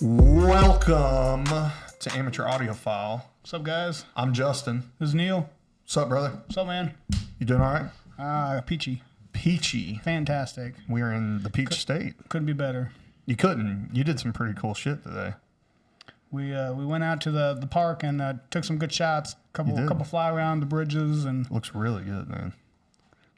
Welcome to Amateur Audiophile. What's up, guys? I'm Justin. This is Neil. What's up, brother? What's up, man? You doing all right? Peachy. Peachy. Fantastic. We're in the Peach State. Couldn't be better. You couldn't. You did some pretty cool shit today. We went out to the park and took some good shots. Couple fly around the bridges and Looks really good, man.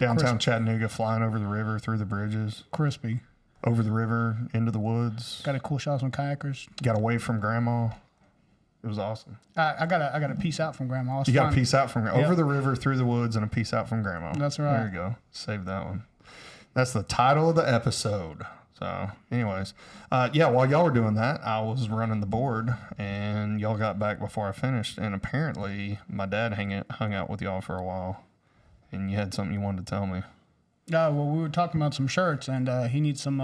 Downtown Chattanooga, flying over the river, through the bridges, crispy. over the river, into the woods. Got a cool shot of some kayakers. Got away from Grandma. It was awesome. I got a piece out from Grandma. You got a piece out from over the river, through the woods, and a piece out from Grandma. That's right. There you go. Save that one. That's the title of the episode. So, anyways, while y'all were doing that, I was running the board, and y'all got back before I finished. And apparently, my dad hung out with y'all for a while, and you had something you wanted to tell me. Well, we were talking about some shirts, and he needs some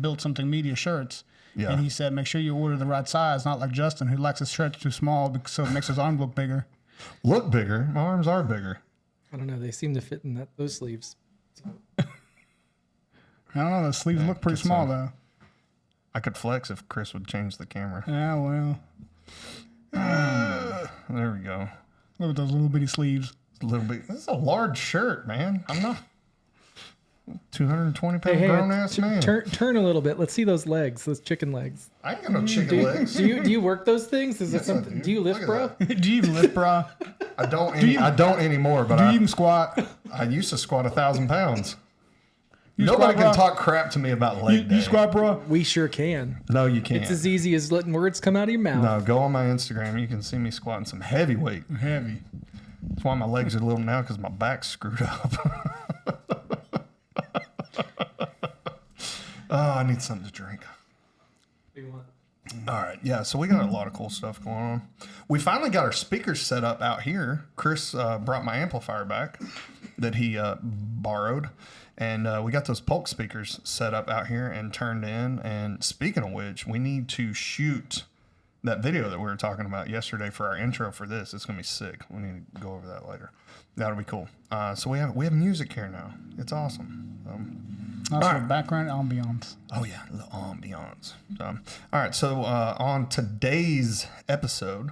Built Something Media shirts. Yeah. And he said, make sure you order the right size, not like Justin, who likes his shirts too small, so it makes his arm look bigger. Look bigger? My arms are bigger. I don't know. They seem to fit in those sleeves. I don't know. The sleeves look pretty small, though. I could flex if Chris would change the camera. Yeah, well. There we go. Look at those little bitty sleeves. A little bit. This is a large shirt, man. I'm not 220-pound grown-ass man. Turn a little bit. Let's see those legs, those chicken legs. I ain't got no chicken legs. Do you work those things? Is Yes, it something? I do. Do you lift, bro? Do you even lift, bro? I don't anymore, but Do you even squat? I used to squat 1,000 pounds. You Nobody squat, can bro? talk crap to me about leg day. You squat, bro? We sure can. No, you can't. It's as easy as letting words come out of your mouth. No, go on my Instagram. You can see me squatting some heavy weight. Heavy. That's why my legs are little now, because my back's screwed up. Oh, I need something to drink. All right, yeah, so we got a lot of cool stuff going on. We finally got our speakers set up out here. Chris brought my amplifier back that he borrowed, and we got those Polk speakers set up out here and turned in. And speaking of which, we need to shoot that video that we were talking about yesterday for our intro for this. It's going to be sick. We need to go over that later. That'll be cool. So we have music here now. It's awesome. Also, background ambiance. Oh, yeah, the ambiance. All right, so on today's episode,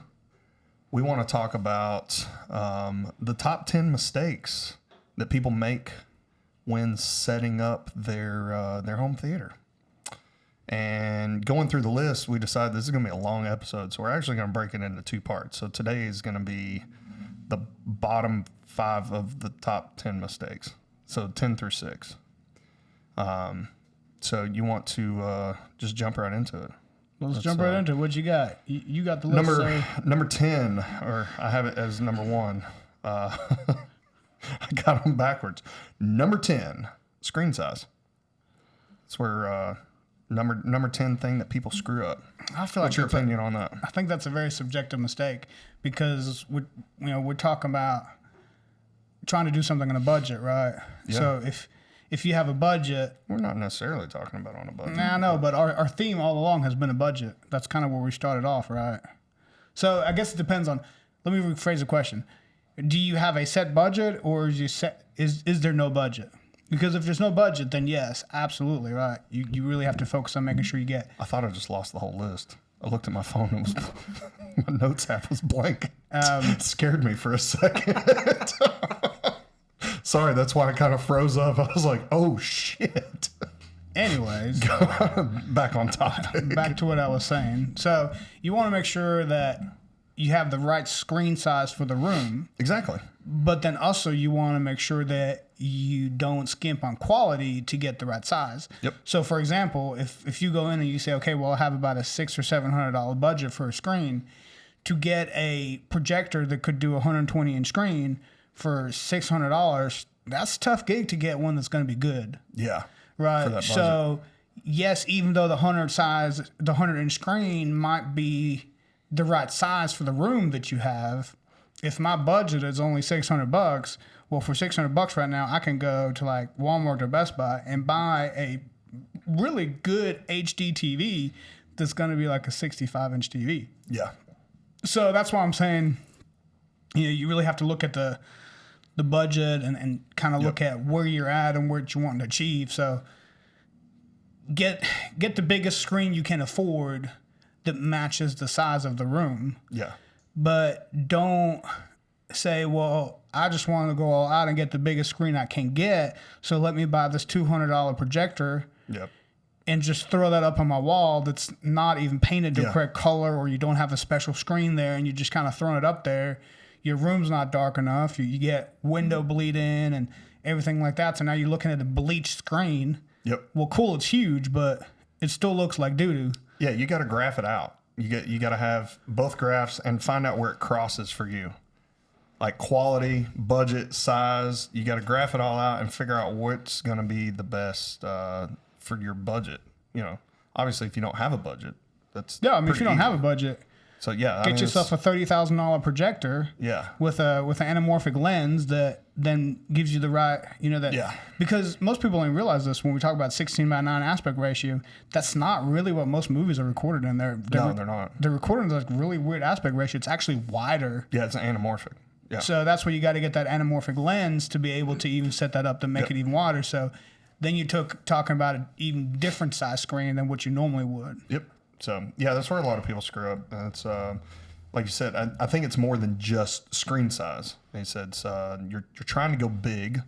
we want to talk about the top 10 mistakes that people make when setting up their home theater. And going through the list, we decided this is going to be a long episode, so we're actually going to break it into two parts. So today is going to be the bottom 5 of the top 10 mistakes, so 10 through 6. So you want to just jump right into it. Let's jump right into it. What you got? You got the list. Number 10, or I have it as number 1. I got them backwards. Number 10, screen size. That's where number 10 thing that people screw up. I feel What's your opinion on that? I think that's a very subjective mistake because we're talking about trying to do something on a budget, right? Yeah. So if you have a budget, We're not necessarily talking about on a budget. I know, but our theme all along has been a budget. That's kind of where we started off, right? So I guess it depends on. Let me rephrase the question: do you have a set budget, or is there no budget? Because if there's no budget, then yes, absolutely, right. You really have to focus on making sure you get. I thought I just lost the whole list. I looked at my phone and it was my notes app was blank. It scared me for a second. Sorry, that's why I kind of froze up. I was like, oh, shit. Anyways. Back on topic. Back to what I was saying. So you want to make sure that you have the right screen size for the room. Exactly. But then also you want to make sure that you don't skimp on quality to get the right size. Yep. So, for example, if you go in and you say, okay, well, I have about a $600 or $700 budget for a screen, to get a projector that could do a 120-inch screen for $600, that's a tough gig to get one that's going to be good. Yeah. Right. So, yes, even though the 100-inch screen might be the right size for the room that you have, if my budget is only $600, well, for $600 right now, I can go to like Walmart or Best Buy and buy a really good HD TV that's going to be like a 65-inch TV. Yeah. So that's why I'm saying, you really have to look at the budget and kind of look at where you're at and what you want to achieve. So get the biggest screen you can afford that matches the size of the room. Yeah. But don't say, well, I just want to go all out and get the biggest screen I can get, so let me buy this $200 projector Yep. and just throw that up on my wall that's not even painted the correct color, or you don't have a special screen there and you just kind of throwing it up there. Your room's not dark enough. You get window bleed in and everything like that. So now you're looking at a bleached screen. Yep. Well, cool, it's huge, but it still looks like doo-doo. Yeah, you got to graph it out. You got to have both graphs and find out where it crosses for you. Like quality, budget, size. You got to graph it all out and figure out what's going to be the best for your budget. You know, obviously, if you don't have a budget, that's Yeah, I mean, if you don't have a budget, so yeah, get yourself a $30,000 projector. Yeah. With an anamorphic lens that then gives you the right, that. Yeah. Because most people don't realize this when we talk about 16:9 aspect ratio. That's not really what most movies are recorded in. They're not. They're recorded in like really weird aspect ratio. It's actually wider. Yeah, it's anamorphic. Yeah. So that's where you got to get that anamorphic lens to be able to even set that up to make it even wider. So then you talking about an even different size screen than what you normally would. Yep. So yeah, that's where a lot of people screw up. And it's like you said, I think it's more than just screen size. They said it's, you're trying to go big,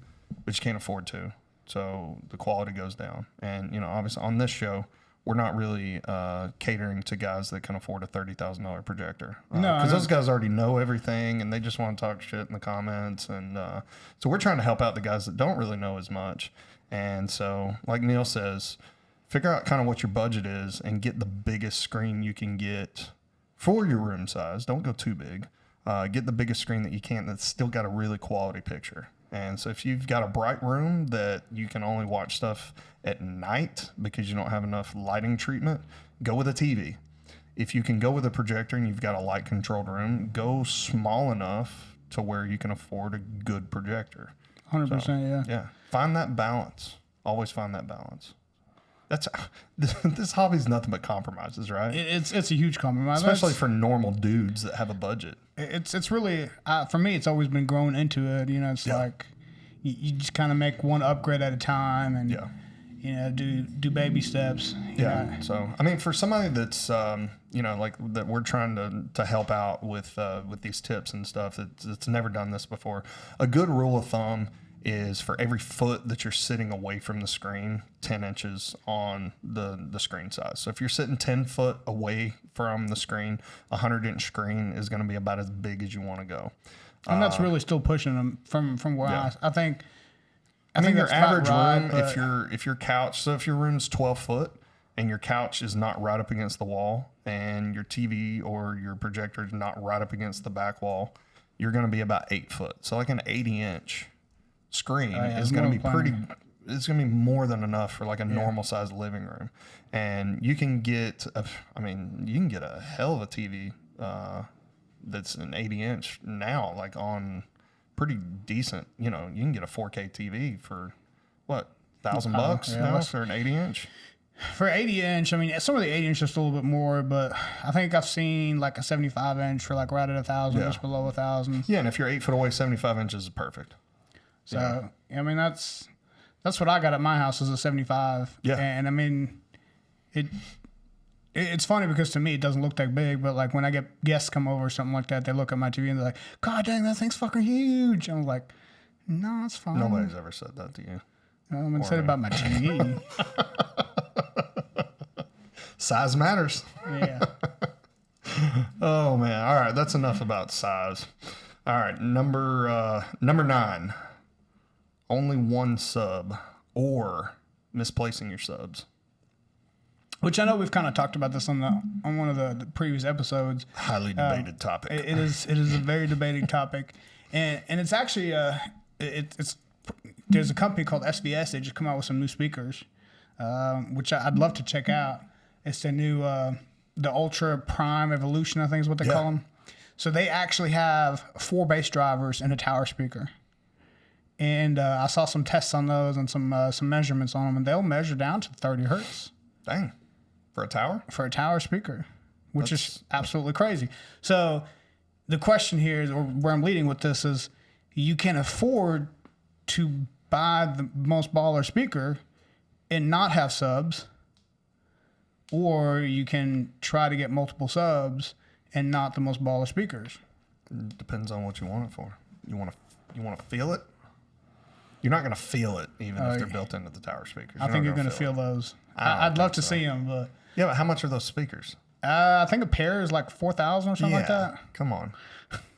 but you can't afford to. So the quality goes down. And obviously on this show, we're not really catering to guys that can afford a $30,000 projector. No, because those guys already know everything and they just want to talk shit in the comments. And so we're trying to help out the guys that don't really know as much. And so, like Neil says, figure out kind of what your budget is and get the biggest screen you can get for your room size. Don't go too big. Get the biggest screen that you can that's still got a really quality picture. And so if you've got a bright room that you can only watch stuff at night because you don't have enough lighting treatment, go with a TV. If you can go with a projector and you've got a light controlled room, go small enough to where you can afford a good projector. 100%, yeah. Yeah. Find that balance. Always find that balance. This hobby's nothing but compromises, right? It's a huge compromise, Especially for normal dudes that have a budget. It's really for me. It's always been grown into it. It's like you just kind of make one upgrade at a time, and do baby steps. Yeah. So I mean, for somebody that's like that, we're trying to help out with these tips and stuff that's never done this before. A good rule of thumb is for every foot that you're sitting away from the screen, 10 inches on the screen size. So if you're sitting 10 foot away from the screen, a 100-inch screen is going to be about as big as you want to go. And that's really still pushing them from where I think. I mean, your that's average about room, right, if your couch, so if your room's 12 foot and your couch is not right up against the wall and your TV or your projector is not right up against the back wall, you're going to be about 8 foot. So like an 80-inch screen is going to be it's going to be more than enough for like a normal sized living room. And you can get a hell of a TV that's an 80-inch now, like on pretty decent, you can get a 4K TV for what, $1,000 now for an 80-inch? For 80-inch, I mean, some of the 80-inch is a little bit more, but I think I've seen like a 75-inch for like right at 1,000, just below 1,000. Yeah, and if you're 8 foot away, 75 inches is perfect. So, I mean, that's what I got at my house is a 75. Yeah. And I mean, it's funny because to me it doesn't look that big, but like when I get guests come over or something like that, they look at my TV and they're like, God dang, that thing's fucking huge. I'm like, no, it's fine. Nobody's ever said that to you. I'm going to say it about my TV. Size matters. Yeah. Oh man. All right. That's enough about size. All right. Number 9, only one sub or misplacing your subs. Which I know we've kind of talked about this on one of the previous episodes. Highly debated topic. It is a very debating topic, and it's actually it's there's a company called SVS. They just come out with some new speakers, which I'd love to check out. It's the new the Ultra Prime Evolution, I think is what they call them. So they actually have 4 bass drivers and a tower speaker. And I saw some tests on those and some measurements on them, and they'll measure down to 30 hertz. Dang. For a tower? For a tower speaker, which is absolutely crazy. So the question here is, or where I'm leading with this is, you can afford to buy the most baller speaker and not have subs, or you can try to get multiple subs and not the most baller speakers. Depends on what you want it for. You want to feel it? You're not going to feel it even if they're built into the tower speakers. I think you're going to feel those. I'd love to see them, but yeah, but how much are those speakers? I think a pair is like 4,000 or something like that. Come on.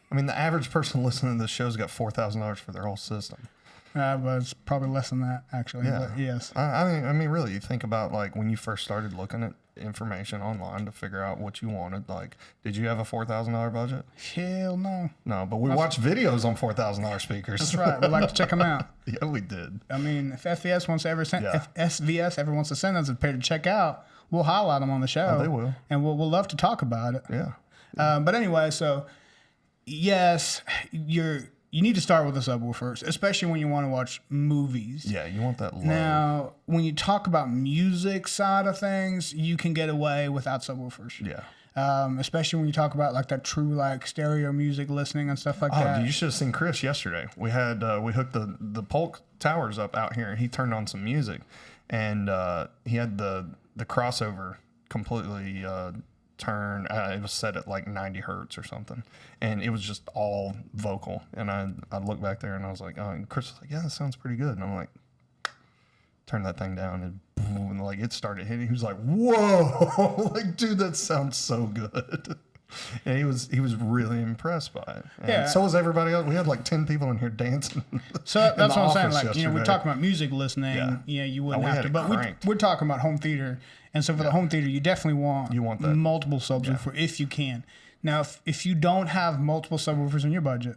I mean, the average person listening to this show's got $4,000 for their whole system. But it's probably less than that, actually. Yeah. But yes. I mean, really, you think about like when you first started looking at information online to figure out what you wanted. Like, did you have a $4,000 budget? Hell no. No, but we watched videos on $4,000 speakers. That's right. We like to check them out. Yeah, we did. I mean, if SVS ever wants to send us a pair to check out, we'll highlight them on the show. Oh, they will. And we'll love to talk about it. Yeah. But anyway, so yes, you need to start with a subwoofer, especially when you want to watch movies. Yeah, you want that low. Now, when you talk about music side of things, you can get away without subwoofers. Yeah. Especially when you talk about like that true like stereo music listening and stuff like that. Dude, you should have seen Chris yesterday. We had we hooked the Polk towers up out here, and he turned on some music, and he had the crossover completely turn. It was set at like 90 hertz or something, and it was just all vocal. And I looked back there and I was like, oh, and Chris was like, yeah, that sounds pretty good. And I'm like, turn that thing down, and boom, and like it started hitting. He was like, whoa, like dude, that sounds so good. And he was really impressed by it. And Yeah. so was everybody else. We had like 10 people in here dancing. So that's what I'm saying. Like, yesterday. we're talking about music listening. Yeah. You wouldn't we have had to. it But cranked. we're talking about home theater. And so for the home theater, you definitely want that. multiple subwoofers if you can. Now, if you don't have multiple subwoofers in your budget,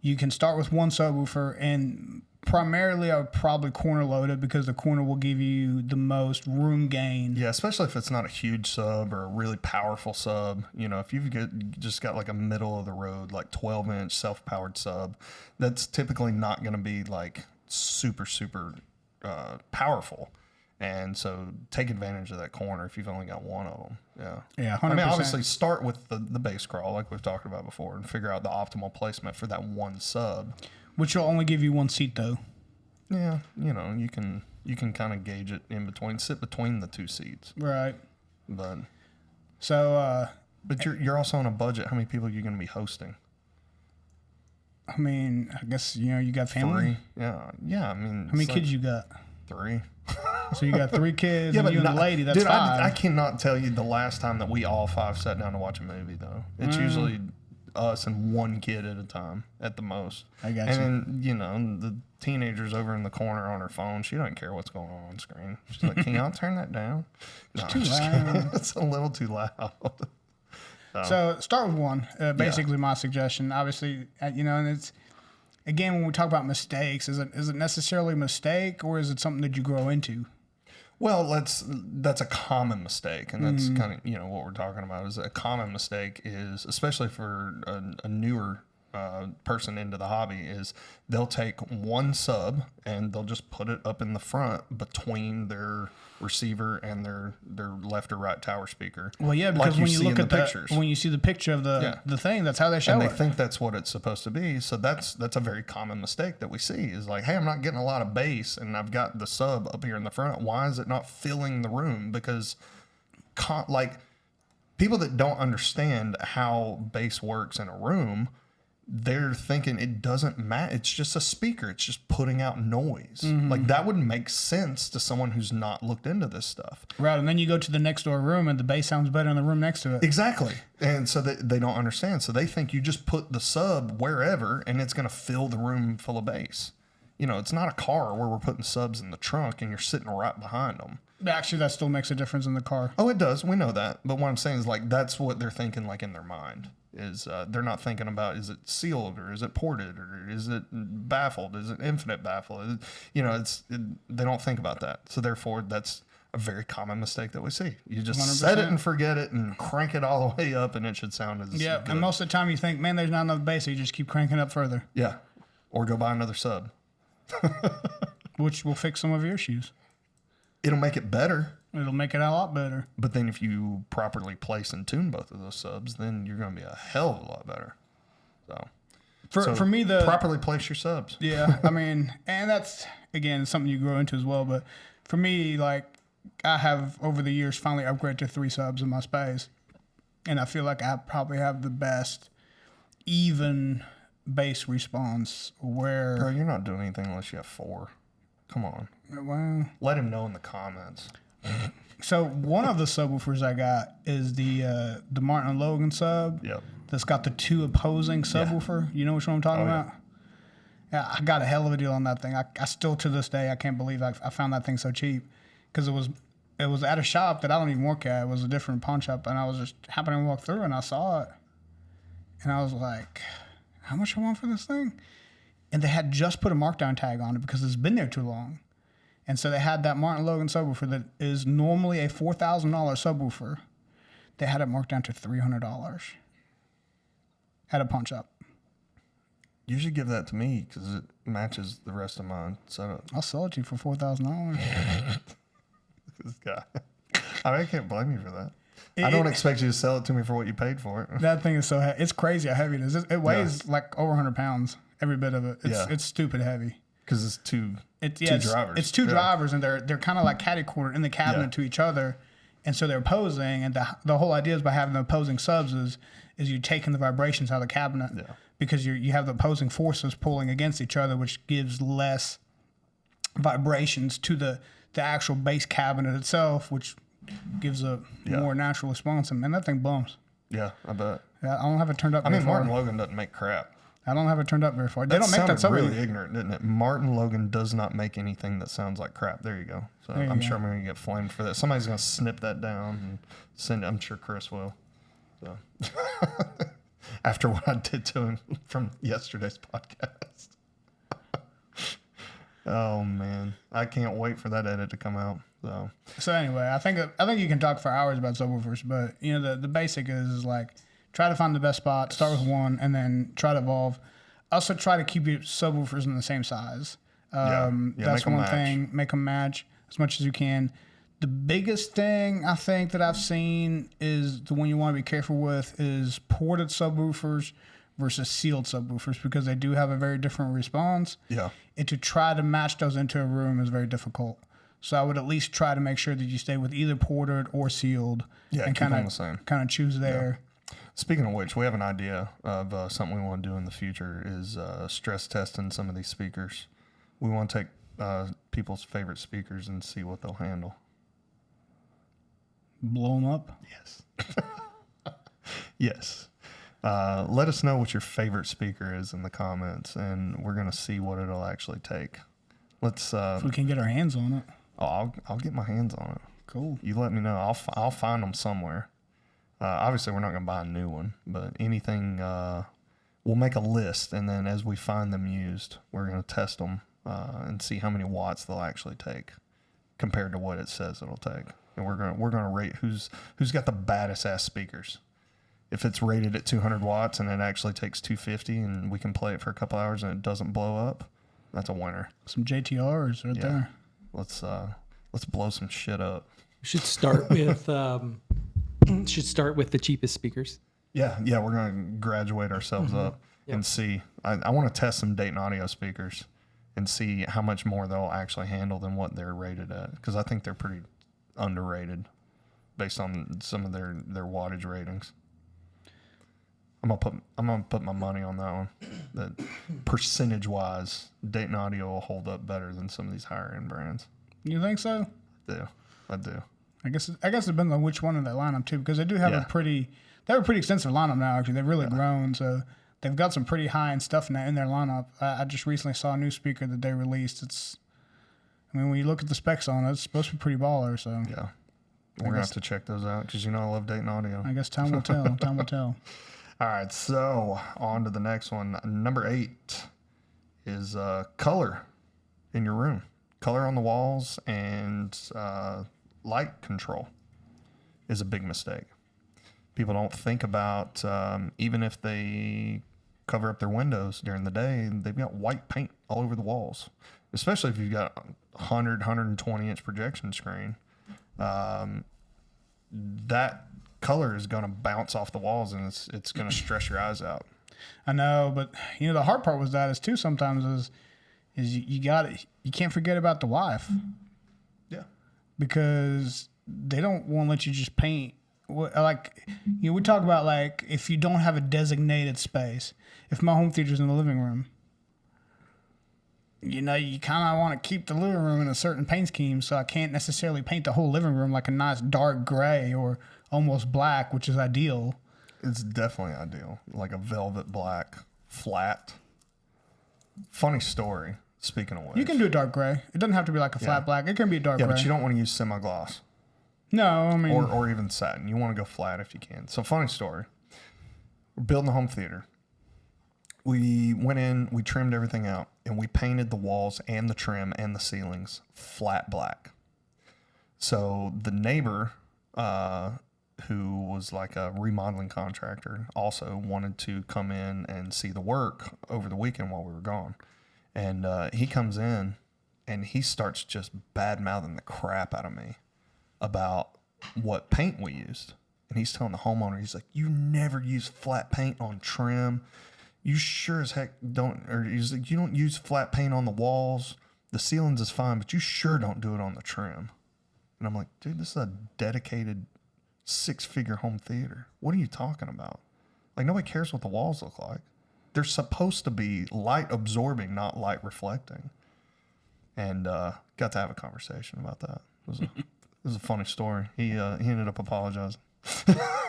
you can start with one subwoofer, and primarily I would probably corner load it because the corner will give you the most room gain. Yeah, especially if it's not a huge sub or a really powerful sub. You know, if just got like a middle of the road, like 12-inch self-powered sub, that's typically not going to be like super powerful. And so take advantage of that corner if you've only got one of them. Yeah. Yeah, 100%. I mean, obviously start with the bass crawl like we've talked about before and figure out the optimal placement for that one sub. Which will only give you one seat though. Yeah, you know, you can kind of gauge it in between, sit between the two seats. Right. But So but you're also on a budget. How many people are you going to be hosting? I mean, I guess you got family. 3. Yeah. I mean, How many kids you got? 3. So you got 3 kids, and you and the lady. That's dude, 5. I cannot tell you the last time that we all 5 sat down to watch a movie though. It's usually us and one kid at a time at the most. I got and then the teenager's over in the corner on her phone. She doesn't care what's going on screen. She's like, "Can y'all turn that down?" No, too I'm just loud. kidding. It's a little too loud. So start with one. Basically, my suggestion. Obviously, and it's again when we talk about mistakes, is it necessarily a mistake or is it something that you grow into? Well, that's a common mistake, and that's kind of what we're talking about. Is a common mistake is, especially for a newer person into the hobby, is they'll take one sub and they'll just put it up in the front between their receiver and their left or right tower speaker. Well, yeah, because when you see look in at the pictures, when you see the picture of the thing, that's how they show and it. they think that's what it's supposed to be. So that's a very common mistake that we see is like, hey, I'm not getting a lot of bass and I've got the sub up here in the front. Why is it not filling the room? Because like people that don't understand how bass works in a room, they're thinking it doesn't matter. It's just a speaker. It's just putting out noise. Like that wouldn't make sense to someone who's not looked into this stuff. Right, and then you go to the next door room and the bass sounds better in the room next to it. Exactly. And so they don't understand. So they think you just put the sub wherever and it's going to fill the room full of bass. It's not a car where we're putting subs in the trunk and you're sitting right behind them. Actually, that still makes a difference in the car. Oh, it does. We know that. But what I'm saying is like that's what they're thinking like in their mind. Is they're not thinking about is it sealed or is it ported or is it baffled? Is it infinite baffled? They don't think about that. So therefore, that's a very common mistake that we see. You just 100%. set it and forget it and crank it all the way up, and it should sound as Yeah, good. and most of the time you think, man, there's not enough bass, so you just keep cranking up further, Yeah, or go buy another sub. which will fix some of your issues. It'll make it better. It'll make it a lot better. But then if you properly place and tune both of those subs, then you're going to be a hell of a lot better. So For me, properly place your subs. Yeah, I mean, and that's, again, something you grow into as well. But for me, like, I have over the years finally upgraded to 3 subs in my space, and I feel like I probably have the best even bass response. Where Bro, you're not doing anything unless you have 4. Come on. well, Let him know in the comments. so one of the subwoofers I got is the Martin and Logan sub. Yep. That's got the 2 opposing subwoofer. You know which one I'm talking yeah. about? Yeah, I got a hell of a deal on that thing. I still to this day I can't believe I found that thing so cheap, because it was at a shop that I don't even work at. It was a different pawn shop, and I was just happening to walk through and I saw it, and I was like, how much I want for this thing? And they had just put a markdown tag on it because it's been there too long. And so they had that Martin Logan subwoofer that is normally a $4,000 subwoofer. They had it marked down to $300 at a pawn shop. You should give that to me because it matches the rest of mine. So I'll sell it to you for $4,000. this guy. I mean, I can't blame you for that. I don't expect you to sell it to me for what you paid for it. That thing is so heavy. It's crazy how heavy it is. It weighs like over 100 pounds, every bit of it. It's stupid heavy. Because it's two drivers. It's two drivers, and they're kind of like catty-cornered in the cabinet Yeah. to each other, and so they're opposing. And the whole idea is by having the opposing subs is you're taking the vibrations out of the cabinet, because you have the opposing forces pulling against each other, which gives less vibrations to the actual base cabinet itself, which gives a more natural response. And man, that thing bumps. Yeah, I bet. Yeah, I don't have it turned up. I mean, very far. Martin Logan doesn't make crap. I don't have it turned up very far. They That don't make that sounded sub. really ignorant, didn't it? Martin Logan does not make anything that sounds like crap. There you go. So I'm sure I'm going to get flamed for that. Somebody's going to snip that down and send it. I'm sure Chris will. So after what I did to him from yesterday's podcast. Oh man, I can't wait for that edit to come out. So anyway, I think you can talk for hours about subwoofers, but you know the basic is like try to find the best spot, start with one, and then try to evolve. Also, try to keep your subwoofers in the same size. That's one thing. Make them match as much as you can. The biggest thing I think that I've seen is the one you want to be careful with is ported subwoofers versus sealed subwoofers, because they do have a very different response. Yeah. And to try to match those into a room is very difficult. So I would at least try to make sure that you stay with either ported or sealed. Yeah, and keep them the same. Kind of choose there. Yeah. Speaking of which, we have an idea of something we want to do in the future is stress testing some of these speakers. We want to take people's favorite speakers and see what they'll handle. Blow them up? Yes. Yes. Let us know what your favorite speaker is in the comments, and we're going to see what it'll actually take. Let's. If we can get our hands on it. Oh, I'll get my hands on it. Cool. You let me know. I'll find them somewhere. Obviously, we're not going to buy a new one, but anything, we'll make a list, and then as we find them used, we're going to test them and see how many watts they'll actually take compared to what it says it'll take. And we're gonna rate who's got the baddest ass speakers. If it's rated at 200 watts and it actually takes 250, and we can play it for a couple hours and it doesn't blow up, that's a winner. Some JTRs right there. Let's blow some shit up. We should start with the cheapest speakers. Yeah, we're gonna graduate ourselves up and see. I want to test some Dayton Audio speakers and see how much more they'll actually handle than what they're rated at, because I think they're pretty underrated based on some of their wattage ratings. I'm gonna put my money on that one. That percentage wise, Dayton Audio will hold up better than some of these higher end brands. You think so? I do. I guess it depends on which one in that lineup too, because they do have a pretty extensive lineup now. Actually, they've really grown, so they've got some pretty high end stuff in their lineup. I just recently saw a new speaker that they released. When you look at the specs on it, it's supposed to be pretty baller. So yeah, we're gonna have to check those out because I love Dayton Audio. I guess time will tell. Time will tell. All right, so on to the next one. Number 8 is color in your room. Color on the walls and light control is a big mistake. People don't think about, even if they cover up their windows during the day, they've got white paint all over the walls, especially if you've got a 120 inch projection screen. That color is going to bounce off the walls, and it's going to stress your eyes out. I know, but the hard part with that is too sometimes is you can't forget about the wife. Yeah. because they don't want to let you just paint. Like, we talk about, like, if you don't have a designated space. If my home theater's in the living room, you kind of want to keep the living room in a certain paint scheme, so I can't necessarily paint the whole living room like a nice dark gray or almost black, which is ideal. It's definitely ideal. Like a velvet black, flat. Funny story, speaking of which. You can do a dark gray. It doesn't have to be like a flat black. It can be a dark gray. Yeah, but you don't want to use semi-gloss. No, I mean... Or even satin. You want to go flat if you can. So, funny story. We're building a home theater. We went in, we trimmed everything out, and we painted the walls and the trim and the ceilings flat black. So, the neighbor, who was like a remodeling contractor, also wanted to come in and see the work over the weekend while we were gone. And he comes in, and he starts just bad-mouthing the crap out of me about what paint we used. And he's telling the homeowner, he's like, you never use flat paint on trim. You sure as heck don't, or he's like, you don't use flat paint on the walls. The ceilings is fine, but you sure don't do it on the trim. And I'm like, dude, this is a dedicated 6-figure home theater. What are you talking about? Like, nobody cares what the walls look like. They're supposed to be light absorbing, not light reflecting. And got to have a conversation about that. It was a funny story. He ended up apologizing.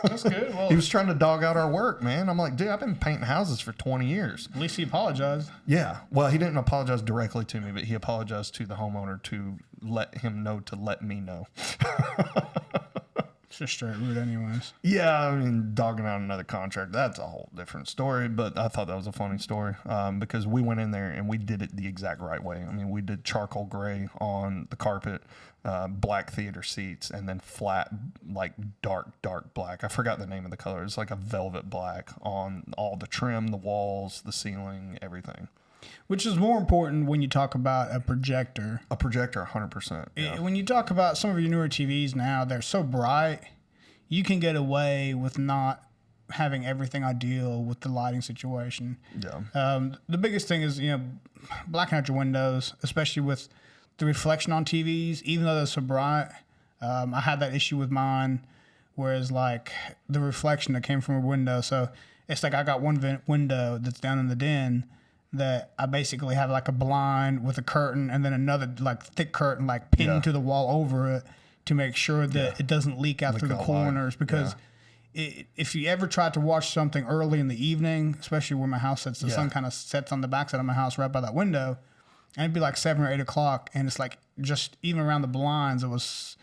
That's good. Well, He was trying to dog out our work, man. I'm like, dude, I've been painting houses for 20 years. at least he apologized. Yeah. Well, he didn't apologize directly to me, but he apologized to the homeowner to let him know to let me know. It's just straight rude anyways. Yeah, I mean, dogging out another contract, that's a whole different story, but I thought that was a funny story because we went in there and we did it the exact right way. I mean, we did charcoal gray on the carpet, black theater seats, and then flat, like dark black. I forgot the name of the color. It's like a velvet black on all the trim, the walls, the ceiling, everything. Which is more important when you talk about a projector. A projector, 100%. Yeah. When you talk about some of your newer TVs now, they're so bright, you can get away with not having everything ideal with the lighting situation. Yeah. The biggest thing is, blacking out your windows, especially with the reflection on TVs, even though they're so bright. I had that issue with mine, whereas like the reflection that came from a window. So it's like I got one window that's down in the den that I basically have like a blind with a curtain and then another like thick curtain like pinned to the wall over it to make sure that it doesn't leak out through the corners. Because if you ever try to watch something early in the evening, especially where my house sits, the sun kind of sets on the backside of my house right by that window, and it'd be like 7 or 8 o'clock, and it's like just even around the blinds, it was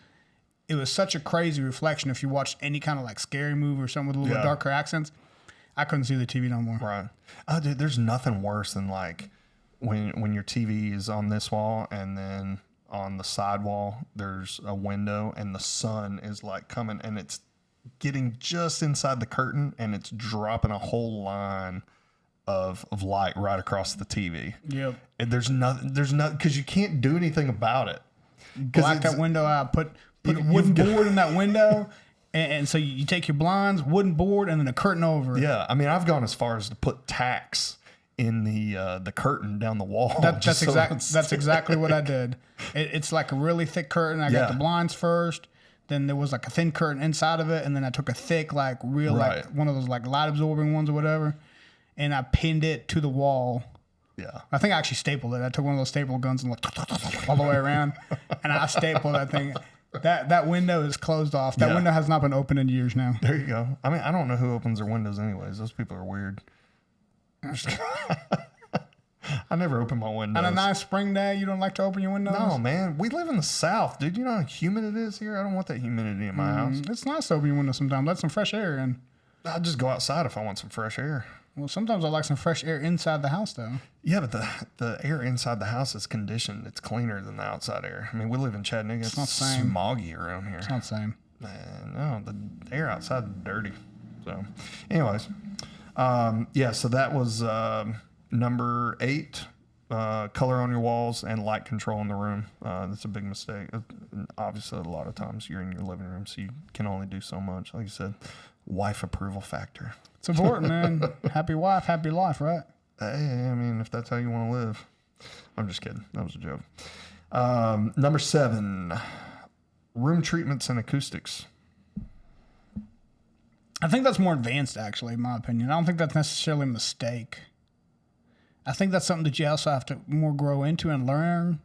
such a crazy reflection. If you watched any kind of like scary movie or something with a little bit darker accents, I couldn't see the TV no more. Right. Oh, dude, there's nothing worse than like when your TV is on this wall and then on the side wall there's a window and the sun is like coming and it's getting just inside the curtain and it's dropping a whole line of light right across the TV. Yep. And there's nothing because you can't do anything about it. Black that window out. Put a wooden board in that window. And so you take your blinds, wooden board, and then a curtain over it. Yeah, I mean, I've gone as far as to put tacks in the curtain down the wall. That's exactly what I did. It's like a really thick curtain. I got the blinds first. Then there was like a thin curtain inside of it, and then I took a thick, like like one of those like light absorbing ones or whatever, and I pinned it to the wall. Yeah, I think I actually stapled it. I took one of those staple guns and like all the way around, and I stapled that thing. That window is closed off. That window has not been opened in years now. There you go. I mean, I don't know who opens their windows anyways. Those people are weird. I never open my windows. On a nice spring day, you don't like to open your windows? No, man. We live in the South, dude. You know how humid it is here? I don't want that humidity in my house. It's nice to open your window sometimes. Let some fresh air in. I'll just go outside if I want some fresh air. Well, sometimes I like some fresh air inside the house, though. Yeah, but the air inside the house is conditioned. It's cleaner than the outside air. I mean, we live in Chattanooga. It's not the same. Smoggy around here. It's not the same. Man, no, the air outside is dirty. So, anyways, so that was number 8. Color on your walls and light control in the room. That's a big mistake. Obviously, a lot of times you're in your living room, so you can only do so much. Like you said, wife approval factor. It's important, man. Happy wife, happy life, right? Hey, I mean, if that's how you want to live. I'm just kidding. That was a joke. Number 7, Room treatments and acoustics. I think that's more advanced, actually, in my opinion. I don't think that's necessarily a mistake. I think that's something that you also have to more grow into and learn.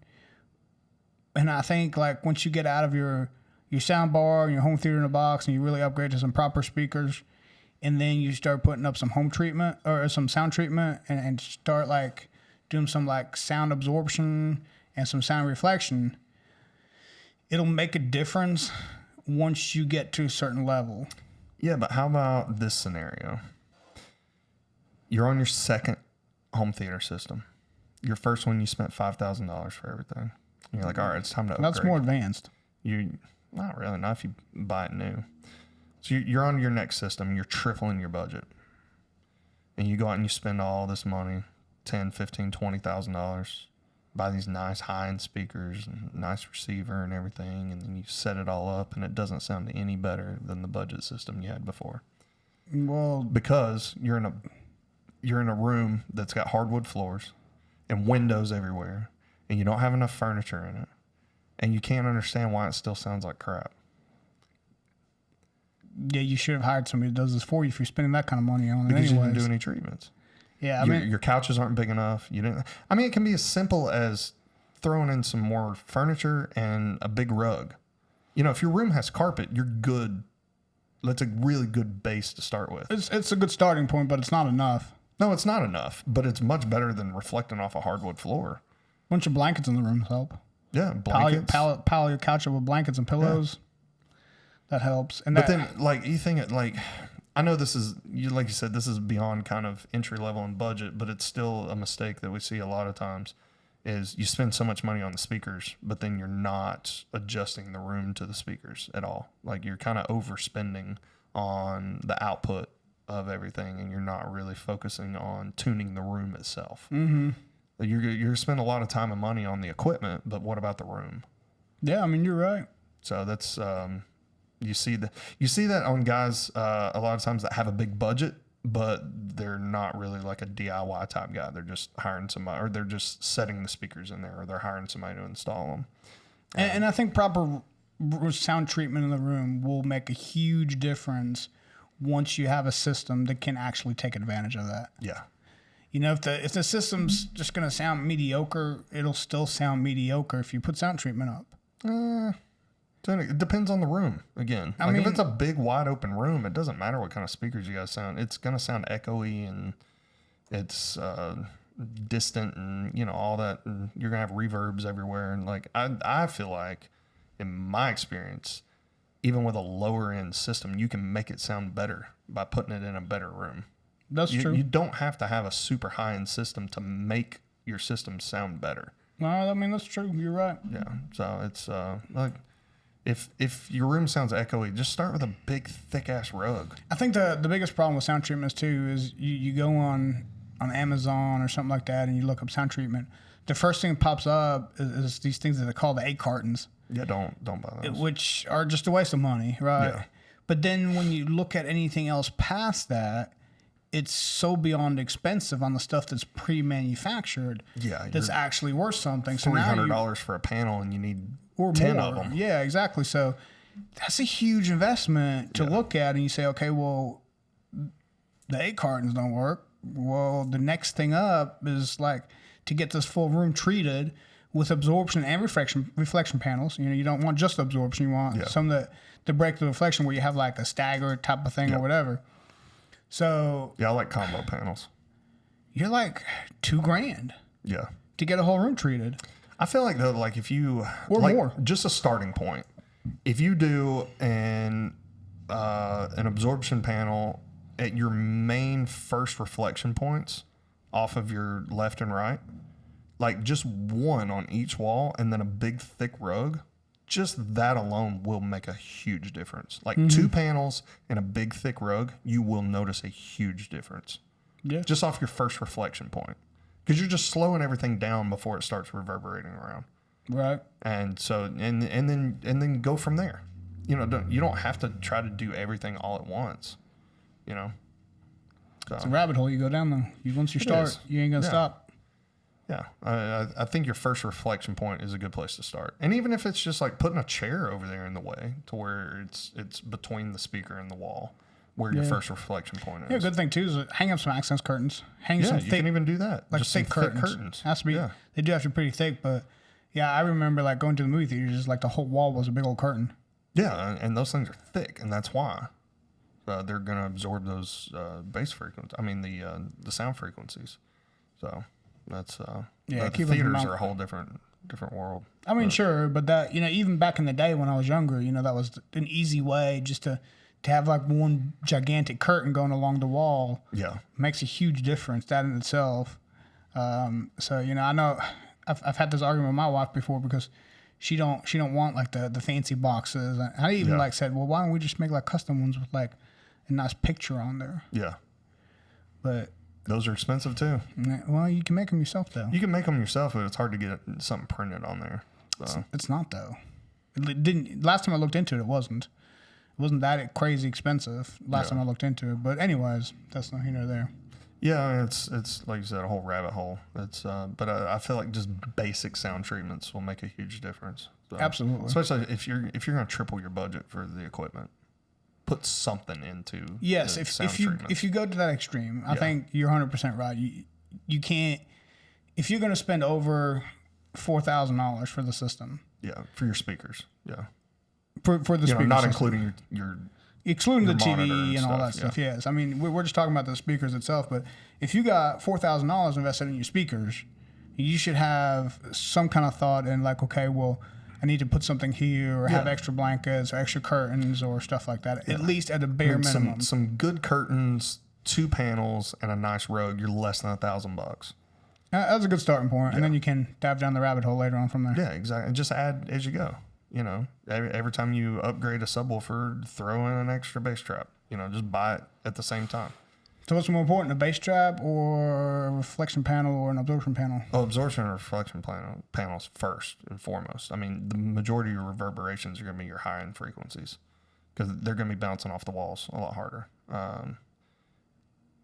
And I think, like, once you get out of your sound bar and your home theater in a box and you really upgrade to some proper speakers, and then you start putting up some home treatment or some sound treatment and start, like, doing some, like, sound absorption and some sound reflection, it'll make a difference once you get to a certain level. Yeah, but how about this scenario? You're on your second home theater system. Your first one, you spent $5,000 for everything. You're like, all right, it's time to upgrade. That's more advanced. Not really, not if you buy it new. So you're on your next system. You're tripling your budget. And you go out and you spend all this money, $10,000, $15,000, $20,000, buy these nice high-end speakers and nice receiver and everything, and then you set it all up, and it doesn't sound any better than the budget system you had before. Well, Because you're in a room that's got hardwood floors and windows everywhere, and you don't have enough furniture in it, and you can't understand why it still sounds like crap. yeah, you should have hired somebody that does this for you if you're spending that kind of money on it Because you anyways. didn't do any treatments. Yeah, I your, mean, your couches aren't big enough. It can be as simple as throwing in some more furniture and a big rug. If your room has carpet, you're good. That's a really good base to start with. it's a good starting point, but it's not enough. No, it's not enough, but it's much better than reflecting off a hardwood floor. Bunch of blankets in the room help. Yeah, blankets. Pile your couch up with blankets and pillows. That helps. And But then, like, you think it, like, I know this is, like you said, this is beyond kind of entry level and budget, but it's still a mistake that we see a lot of times is you spend so much money on the speakers, but then you're not adjusting the room to the speakers at all. Like, you're kind of overspending on the output of everything, and you're not really focusing on tuning the room itself. Mm-hmm. You're spending a lot of time and money on the equipment, but what about the room? Yeah, I mean, you're right. So that's you see that on guys a lot of times that have a big budget, but they're not really like a DIY type guy. They're just hiring somebody, or they're just setting the speakers in there, or they're hiring somebody to install them. And I think proper sound treatment in the room will make a huge difference once you have a system that can actually take advantage of that. Yeah. If the system's just going to sound mediocre, it'll still sound mediocre if you put sound treatment up. It depends on the room. Again, I mean, if it's a big wide open room, it doesn't matter what kind of speakers you guys sound. It's going to sound echoey, and it's distant, and all that. And you're going to have reverbs everywhere. And like I feel like, in my experience, even with a lower end system, you can make it sound better by putting it in a better room. That's true. You don't have to have a super high end system to make your system sound better. No, I mean, that's true. You're right. Yeah. So it's like, if your room sounds echoey, just start with a big thick ass rug. I think the biggest problem with sound treatments too is you go on Amazon or something like that and you look up sound treatment. The first thing that pops up is these things that they call the 8 cartons. Yeah, don't buy those. Which are just a waste of money, right? Yeah. But then when you look at anything else past that, it's so beyond expensive on the stuff that's pre-manufactured. Yeah, that's actually worth something. So now $300 for a panel, and you need or 10 more. of them. Yeah, exactly. So that's a huge investment to look at, and you say, okay, well, the 8 cartons don't work. Well, the next thing up is like to get this full room treated with absorption and reflection panels. You don't want just absorption. You want some that break the reflection where you have like a stagger type of thing or whatever. So yeah, I like combo panels. You're like $2,000. Yeah. To get a whole room treated. I feel like though, like if you or like, more, just a starting point. If you do an absorption panel at your main first reflection points off of your left and right, like just one on each wall, and then a big thick rug, just that alone will make a huge difference. Like 2 panels and a big thick rug, you will notice a huge difference. Yeah. Just off your first reflection point. Because you're just slowing everything down before it starts reverberating around. Right. And so and then go from there. You don't have to try to do everything all at once. So. It's a rabbit hole you go down though. Once you start, you ain't gonna stop. Yeah, I think your first reflection point is a good place to start. And even if it's just like putting a chair over there in the way to where it's between the speaker and the wall, where your first reflection point is. Yeah, good thing too is hang up some accents curtains. Hang Yeah, some you thick, can even do that. like Just thick some thick curtains. curtains. Has to be. Yeah. They do have to be pretty thick, but yeah, I remember like going to the movie theaters, just like the whole wall was a big old curtain. Yeah, and those things are thick, and that's why they're going to absorb those bass frequencies. I mean the sound frequencies. So that's the keep 'em in theaters mind. are a whole different world. I mean, sure, but that even back in the day when I was younger, that was an easy way just to have like one gigantic curtain going along the wall. Yeah, Makes a huge difference. That in itself. So I know I've had this argument with my wife before because she don't want like the fancy boxes. I even like said, well, why don't we just make like custom ones with like a nice picture on there? yeah. But Those are expensive too. well, you can make them yourself though. You can make them yourself, but it's hard to get something printed on there. So. It's not though. It didn't. Last time I looked into it, it wasn't. It wasn't that crazy expensive. Last time I looked into it, but anyways, that's not here nor there. Yeah, it's like you said, a whole rabbit hole. It's but I feel like just basic sound treatments will make a huge difference. So, Absolutely. especially if you're going to triple your budget for the equipment, put something into Yes, the if sound you treatments. if you go to that extreme, I think you're 100% right. You can't if you're going to spend over $4,000 for the system for your speakers, for the speaker not system. including your Excluding the your monitor TV and all that stuff, stuff, yes. I mean, we're just talking about the speakers itself, but if you got $4,000 invested in your speakers, you should have some kind of thought in like, okay, well, I need to put something here or have extra blankets or extra curtains or stuff like that, at least at a bare minimum. some good curtains, 2 panels, and a nice rug. You're less than $1,000. That's a good starting point, and then you can dive down the rabbit hole later on from there. Yeah, exactly. And just add as you go. Every time you upgrade a subwoofer, throw in an extra bass trap. Just buy it at the same time. So what's more important, a bass trap or a reflection panel or an absorption panel? Oh, absorption and reflection panels first and foremost. I mean, the majority of your reverberations are going to be your high-end frequencies because they're going to be bouncing off the walls a lot harder.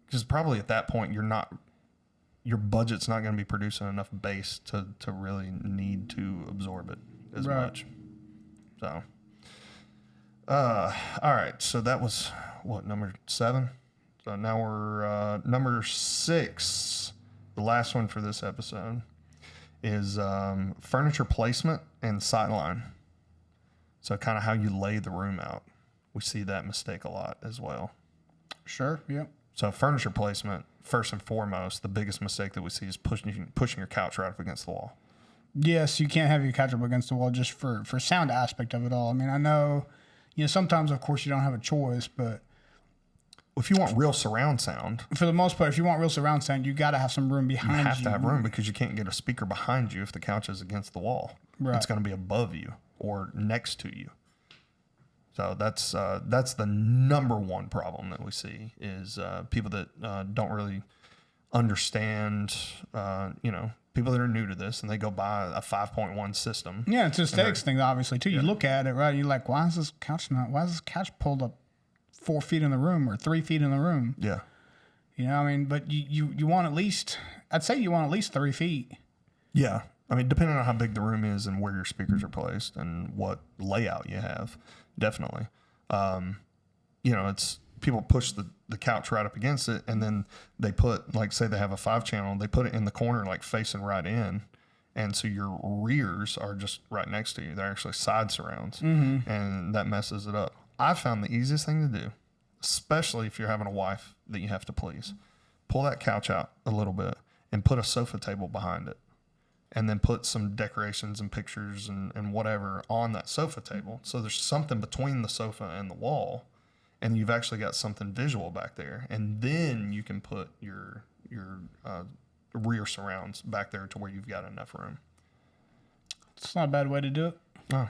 Because probably at that point, your budget's not going to be producing enough bass to really need to absorb it as much. So, all right. So that was number 7. So now we're number 6. The last one for this episode is furniture placement and sightline. So kind of how you lay the room out. We see that mistake a lot as well. Sure. Yep. So furniture placement, first and foremost, the biggest mistake that we see is pushing your couch right up against the wall. Yes, you can't have your couch up against the wall just for sound aspect of it all. I mean, I know, sometimes of course you don't have a choice, but if you want real surround sound, for the most part, if you want real surround sound, you got to have some room behind you. You have to have room because you can't get a speaker behind you if the couch is against the wall. Right. It's going to be above you or next to you. So that's the number one problem that we see is people that don't really understand, people that are new to this and they go buy a 5.1 system. Yeah, it's an aesthetics thing, obviously, too. You look at it, right? And you're like, why is this couch pulled up 4 feet in the room or 3 feet in the room? Yeah. But you want at least, I'd say you want at least 3 feet. Yeah. I mean, depending on how big the room is and where your speakers are placed and what layout you have, definitely. It's people push the couch right up against it and then they put, like, say they have a 5-channel, they put it in the corner, like facing right in. And so your rears are just right next to you. They're actually side surrounds and that messes it up. I found the easiest thing to do, especially if you're having a wife that you have to please, pull that couch out a little bit and put a sofa table behind it. And then put some decorations and pictures and whatever on that sofa table. So there's something between the sofa and the wall, and you've actually got something visual back there. And then you can put your rear surrounds back there to where you've got enough room. It's not a bad way to do it. Oh,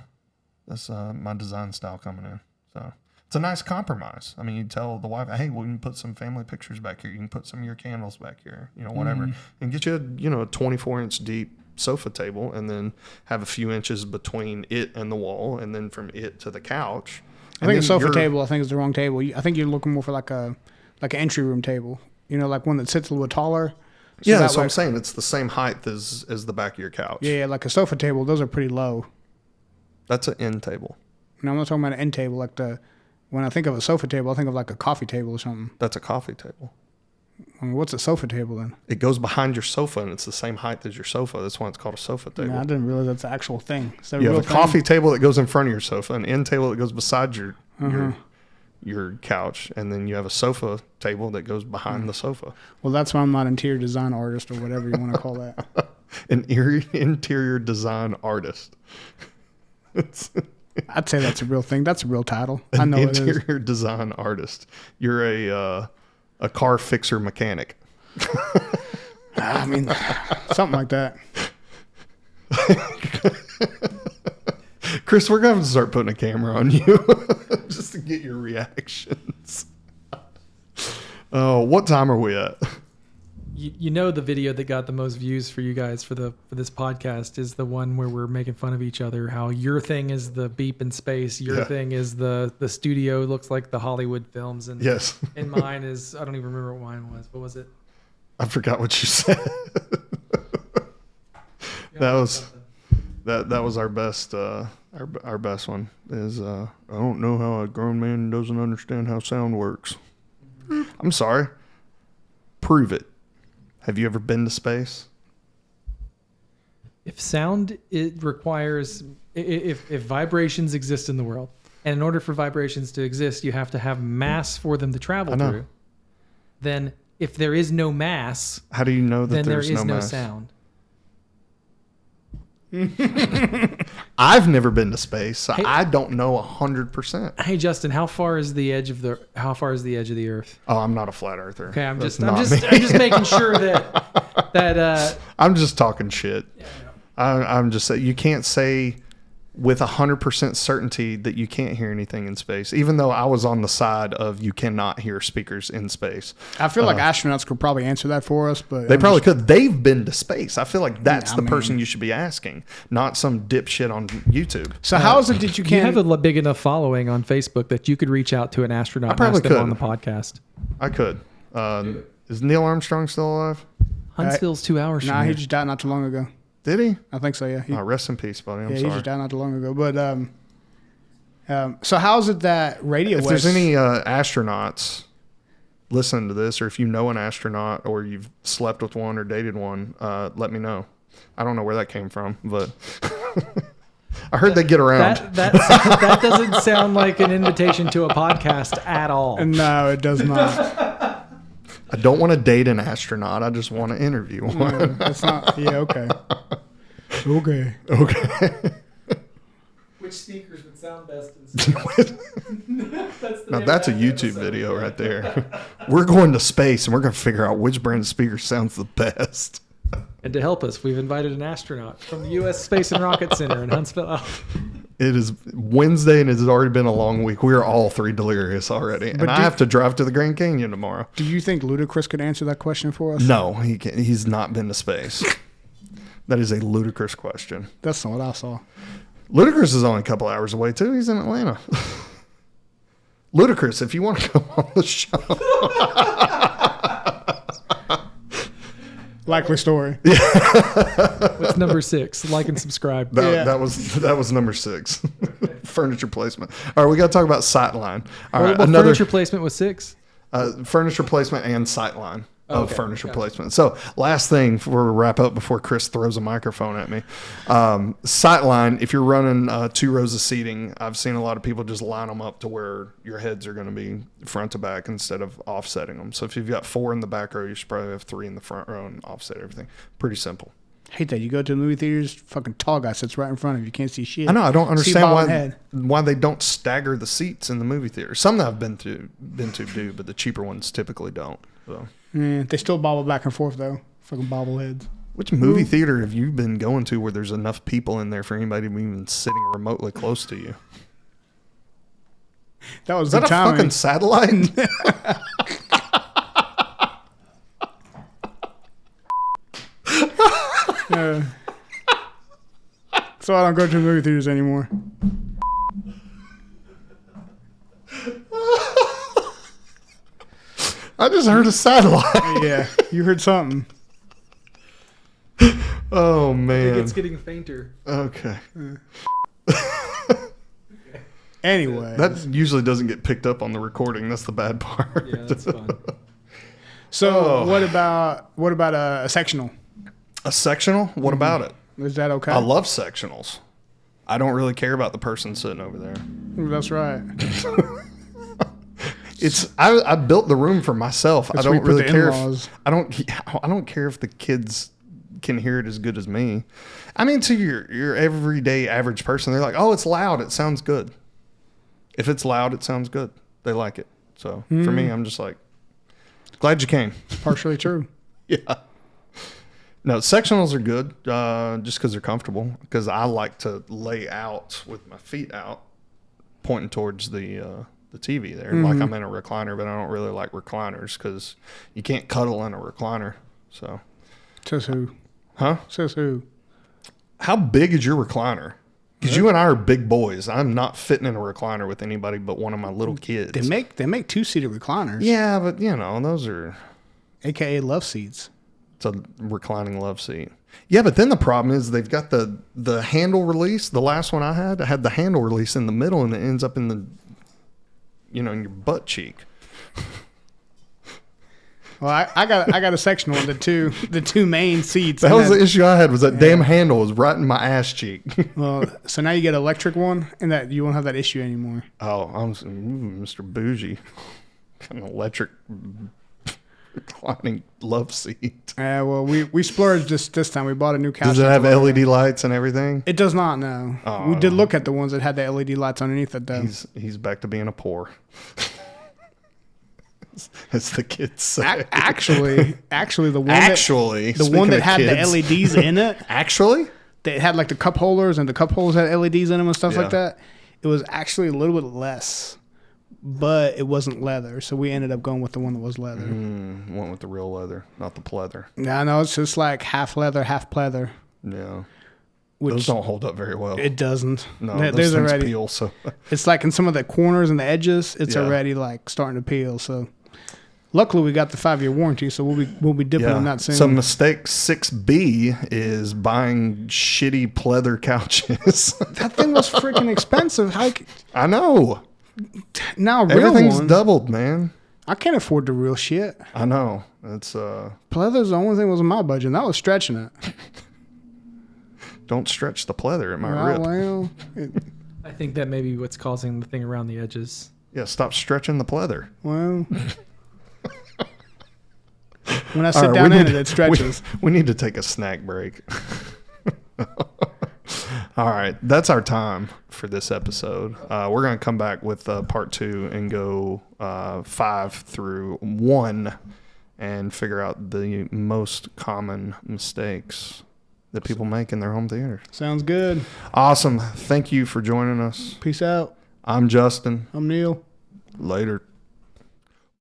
that's my design style coming in. So it's a nice compromise. I mean, you tell the wife, hey, we can put some family pictures back here. You can put some of your candles back here, whatever. And get you a 24-inch deep sofa table and then have a few inches between it and the wall and then from it to the couch. I think a sofa table, is the wrong table. I think you're looking more for like an entry room table, like one that sits a little taller Yeah, that that's what way- I'm saying. It's the same height as the back of your couch. Yeah, like a sofa table, those are pretty low. That's an end table. And I'm not talking about an end table. When I think of a sofa table, I think of like a coffee table or something. That's a coffee table. I mean, what's a sofa table then? It goes behind your sofa, and it's the same height as your sofa. That's why it's called a sofa table. Yeah, I didn't realize that's the actual thing. Is that You real have a thing? coffee table that goes in front of your sofa, an end table that goes beside Uh-huh. your couch, and then you have a sofa table that goes behind the sofa. Well, that's why I'm not an interior design artist or whatever you want to call that. An interior design artist. It's I'd say that's a real thing. That's a real title. I an know it is. interior design artist. You're a car fixer mechanic. I mean, something like that. Chris, we're going to have to start putting a camera on you just to get your reactions. Oh, what time are we at? You know the video that got the most views for you guys for this podcast is the one where we're making fun of each other. How your thing is the beep in space, your thing is the studio looks like the Hollywood films, and Yes. and mine is I don't even remember what mine was. What was it? I forgot what you said. That was our best our best one is I don't know how a grown man doesn't understand how sound works. I'm sorry. Prove it. Have you ever been to space? If sound if vibrations exist in the world, and in order for vibrations to exist, you have to have mass for them to travel I know. through. Then if there is no mass, How do you know that then there there's is no mass? sound. I've never been to space, so I don't know 100%. Hey Justin, how far is the edge of the Earth? Oh, I'm not a flat earther. Okay, I'm That's just not me. making sure that I'm just talking shit. I'm just saying you can't say with 100% certainty that you can't hear anything in space, even though I was on the side of you cannot hear speakers in space. I feel like astronauts could probably answer that for us, but They probably could. They've been to space. I feel like that's I the mean- person you should be asking, not some dipshit on YouTube. So how is it that you you can't? have a big enough following on Facebook that you could reach out to an astronaut and probably ask them could. on the podcast. I could. Is Neil Armstrong still alive? Huntsville's 2 hours Nah, from he here. just died not too long ago. Did he? I think so. Yeah. Oh, rest in peace, buddy. I'm Yeah, he sorry. just died not too long ago. But so how's it that radio If waves? there's any astronauts listening to this, or if you know an astronaut, or you've slept with one or dated one, let me know. I don't know where that came from, but I heard they get around. That doesn't sound like an invitation to a podcast at all. No, it does not. I don't want to date an astronaut. I just want to interview one. That's not. Yeah. Okay. Okay. Okay. Which speakers would sound best in Now that's a YouTube video right there. We're going to space and we're going to figure out which brand of speaker sounds the best. And to help us, we've invited an astronaut from the U.S. Space and Rocket Center in Huntsville. It is Wednesday and it has already been a long week. We are all three delirious already. And I have to drive to the Grand Canyon tomorrow. Do you think Ludacris could answer that question for us? No, he can't. He's not been to space. That is a ludicrous question. That's not what I saw. Ludacris is only a couple hours away too. He's in Atlanta. Ludacris, if you want to come on the show. Likely story. What's number 6? Like and subscribe. That was number 6. Furniture placement. All right, we got to talk about Sightline. All right, Well, furniture placement was 6. Furniture placement and Sightline of Okay, furniture gotcha. placement. So last thing before we wrap up, before Chris throws a microphone at me, Sightline. If you're running 2 rows of seating, I've seen a lot of people just line them up to where your heads are going to be front to back instead of offsetting them. So if you've got 4 in the back row, you should probably have 3 in the front row and offset everything. Pretty simple. Hate that. You go to the movie theaters, fucking tall guy sits right in front of you. You can't see shit. I know. I don't understand bob and head. why they don't stagger the seats in the movie theater. Some that I've been to do, but the cheaper ones typically don't. So. Yeah, they still bobble back and forth though. Fucking bobbleheads. Which movie theater have you been going to where there's enough people in there for anybody to be even sitting remotely close to you? That was Is that the a timing. fucking satellite? So I don't go to the movie theaters anymore. I just heard a satellite. Yeah, you heard something. Oh I think man. it's getting fainter. Okay. Anyway, That usually doesn't get picked up on the recording. That's the bad part. Yeah, that's fun. so Oh. what about a sectional? A sectional? What about it? Is that okay? I love sectionals. I don't really care about the person sitting over there. That's right. I built the room for myself. I That's where don't you put really the care. in-laws. I don't care if the kids can hear it as good as me. I mean, to your everyday average person, they're like, "Oh, it's loud. It sounds good." If it's loud, it sounds good. They like it. So for me, I'm just like, glad you came. Partially true. Yeah. No, sectionals are good just because they're comfortable. Because I like to lay out with my feet out, pointing towards the TV there. Like I'm in a recliner, but I don't really like recliners because you can't cuddle in a recliner. So, Says who? huh? Says who? How big is your recliner? Because you and I are big boys. I'm not fitting in a recliner with anybody but one of my little kids. They make 2-seater recliners. Yeah, but those are... AKA love seats. It's a reclining love seat. Yeah, but then the problem is they've got the handle release. The last one I had the handle release in the middle, and it ends up in the, in your butt cheek. Well, I got a sectional on the two main seats. That and was the issue I had. Was that damn handle was right in my ass cheek. Well, so now you get an electric one, and that you won't have that issue anymore. Oh, I'm Mr. Bougie. An electric reclining love seat. Well, we splurged this time. We bought a new couch. Does it have LED lights and everything? It does not. No. Oh. We did look at the ones that had the LED lights underneath it, though. He's back to being a poor. As the kids say. Actually, the one that had kids. the LEDs in it, Actually? they had like the cup holders, and the cup holders had LEDs in them and stuff Yeah. like that. It was actually a little bit less, but it wasn't leather, so we ended up going with the one that was leather. Went with the real leather, not the pleather. No, it's just like half leather, half pleather. Yeah. Which Those don't hold up very well. it doesn't. No, There's those things already peel. So it's like in some of the corners and the edges, it's Yeah. already like starting to peel. So luckily we got the 5-year warranty, so we'll be dipping on that soon. So mistake 6B is buying shitty pleather couches. That thing was freaking expensive. I know. Now a real Everything's one, doubled, man. I can't afford the real shit. I know. It's Pleather's the only thing that was in my budget, and that was stretching it. don't stretch the pleather, it might Well, rip. well, I think that may be what's causing the thing around the edges. Yeah, stop stretching the pleather. well. When I sit down in it stretches. We need to take a snack break. All right, that's our time for this episode. We're going to come back with part 2 and go 5 through 1 and figure out the most common mistakes that people make in their home theaters. Sounds good. Awesome. Thank you for joining us. Peace out. I'm Justin. I'm Neil. Later.